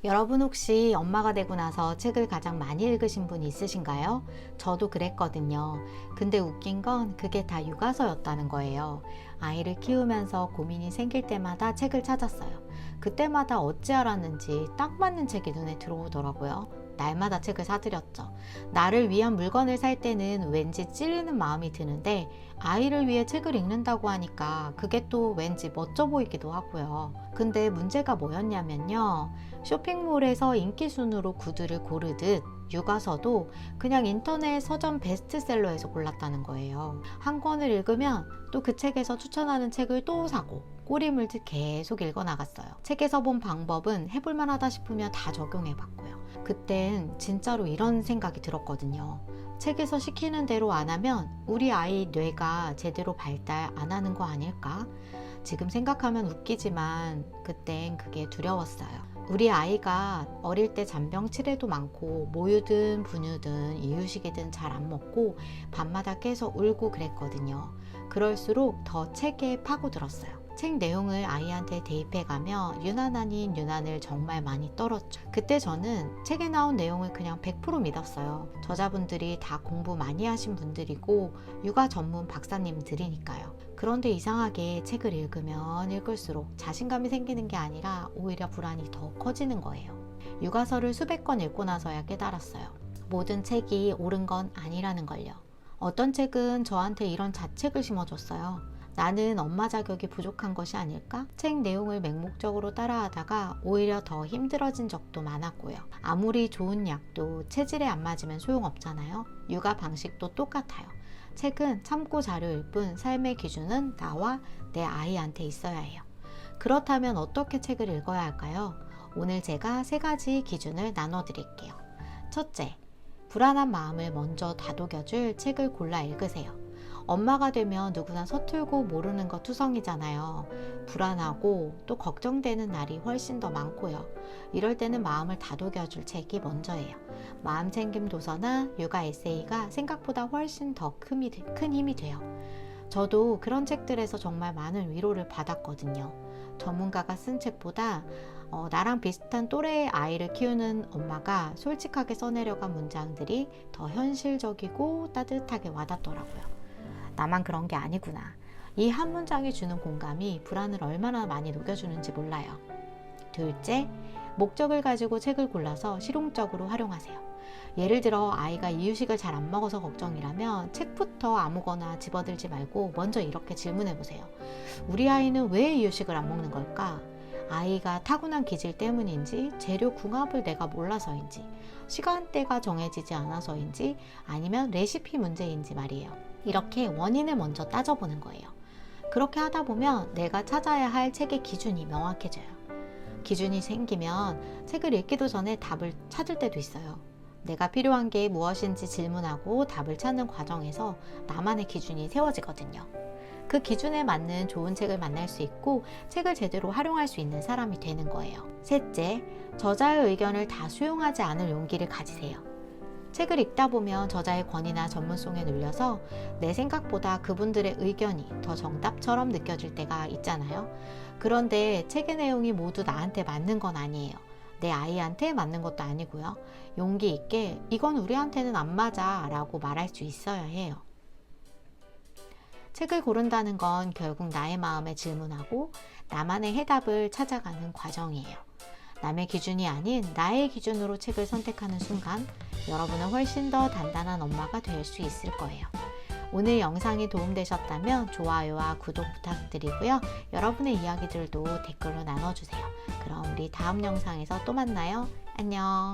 여러분 혹시 엄마가 되고 나서 책을 가장 많이 읽으신 분 있으신가요? 저도 그랬거든요. 근데 웃긴 건 그게 다 육아서였다는 거예요. 아이를 키우면서 고민이 생길 때마다 책을 찾았어요. 그때마다 어찌 알았는지 딱 맞는 책이 눈에 들어오더라고요. 날마다 책을 사들였죠. 나를 위한 물건을 살 때는 왠지 찔리는 마음이 드는데 아이를 위해 책을 읽는다고 하니까 그게 또 왠지 멋져 보이기도 하고요. 근데 문제가 뭐였냐면요. 쇼핑몰에서 인기 순으로 구두를 고르듯 육아서도 그냥 인터넷 서점 베스트셀러에서 골랐다는 거예요. 한 권을 읽으면 또 그 책에서 추천하는 책을 또 사고 꼬리 물듯 계속 읽어 나갔어요. 책에서 본 방법은 해볼만 하다 싶으면 다 적용해 봤고요. 그땐 진짜로 이런 생각이 들었거든요. 책에서 시키는 대로 안 하면 우리 아이 뇌가 제대로 발달 안 하는 거 아닐까? 지금 생각하면 웃기지만 그땐 그게 두려웠어요. 우리 아이가 어릴 때 잔병 치레도 많고 모유든 분유든 이유식이든 잘 안 먹고 밤마다 깨서 울고 그랬거든요. 그럴수록 더 책에 파고들었어요. 책 내용을 아이한테 대입해가며 유난 아닌 유난을 정말 많이 떨었죠. 그때 저는 책에 나온 내용을 그냥 100% 믿었어요. 저자분들이 다 공부 많이 하신 분들이고 육아 전문 박사님들이니까요. 그런데 이상하게 책을 읽으면 읽을수록 자신감이 생기는 게 아니라 오히려 불안이 더 커지는 거예요. 육아서를 수백 권 읽고 나서야 깨달았어요. 모든 책이 옳은 건 아니라는 걸요. 어떤 책은 저한테 이런 자책을 심어줬어요. 나는 엄마 자격이 부족한 것이 아닐까? 책 내용을 맹목적으로 따라하다가 오히려 더 힘들어진 적도 많았고요. 아무리 좋은 약도 체질에 안 맞으면 소용없잖아요. 육아 방식도 똑같아요. 책은 참고 자료일 뿐 삶의 기준은 나와 내 아이한테 있어야 해요. 그렇다면 어떻게 책을 읽어야 할까요? 오늘 제가 3가지 기준을 나눠드릴게요. 첫째, 불안한 마음을 먼저 다독여줄 책을 골라 읽으세요. 엄마가 되면 누구나 서툴고 모르는 거 투성이잖아요. 불안하고 또 걱정되는 날이 훨씬 더 많고요. 이럴 때는 마음을 다독여줄 책이 먼저예요. 마음챙김 도서나 육아 에세이가 생각보다 훨씬 더 큰 힘이 돼요. 저도 그런 책들에서 정말 많은 위로를 받았거든요. 전문가가 쓴 책보다 나랑 비슷한 또래의 아이를 키우는 엄마가 솔직하게 써내려간 문장들이 더 현실적이고 따뜻하게 와닿더라고요. 나만 그런 게 아니구나. 이 한 문장이 주는 공감이 불안을 얼마나 많이 녹여주는지 몰라요. 둘째, 목적을 가지고 책을 골라서 실용적으로 활용하세요. 예를 들어 아이가 이유식을 잘 안 먹어서 걱정이라면 책부터 아무거나 집어들지 말고 먼저 이렇게 질문해 보세요. 우리 아이는 왜 이유식을 안 먹는 걸까? 아이가 타고난 기질 때문인지, 재료 궁합을 내가 몰라서인지, 시간대가 정해지지 않아서인지, 아니면 레시피 문제인지 말이에요. 이렇게 원인을 먼저 따져보는 거예요. 그렇게 하다 보면 내가 찾아야 할 책의 기준이 명확해져요. 기준이 생기면 책을 읽기도 전에 답을 찾을 때도 있어요. 내가 필요한 게 무엇인지 질문하고 답을 찾는 과정에서 나만의 기준이 세워지거든요. 그 기준에 맞는 좋은 책을 만날 수 있고 책을 제대로 활용할 수 있는 사람이 되는 거예요. 셋째, 저자의 의견을 다 수용하지 않을 용기를 가지세요. 책을 읽다 보면 저자의 권위나 전문성에 눌려서 내 생각보다 그분들의 의견이 더 정답처럼 느껴질 때가 있잖아요. 그런데 책의 내용이 모두 나한테 맞는 건 아니에요. 내 아이한테 맞는 것도 아니고요. 용기 있게 이건 우리한테는 안 맞아 라고 말할 수 있어야 해요. 책을 고른다는 건 결국 나의 마음에 질문하고 나만의 해답을 찾아가는 과정이에요. 남의 기준이 아닌 나의 기준으로 책을 선택하는 순간 여러분은 훨씬 더 단단한 엄마가 될 수 있을 거예요. 오늘 영상이 도움되셨다면 좋아요와 구독 부탁드리고요. 여러분의 이야기들도 댓글로 나눠주세요. 그럼 우리 다음 영상에서 또 만나요. 안녕.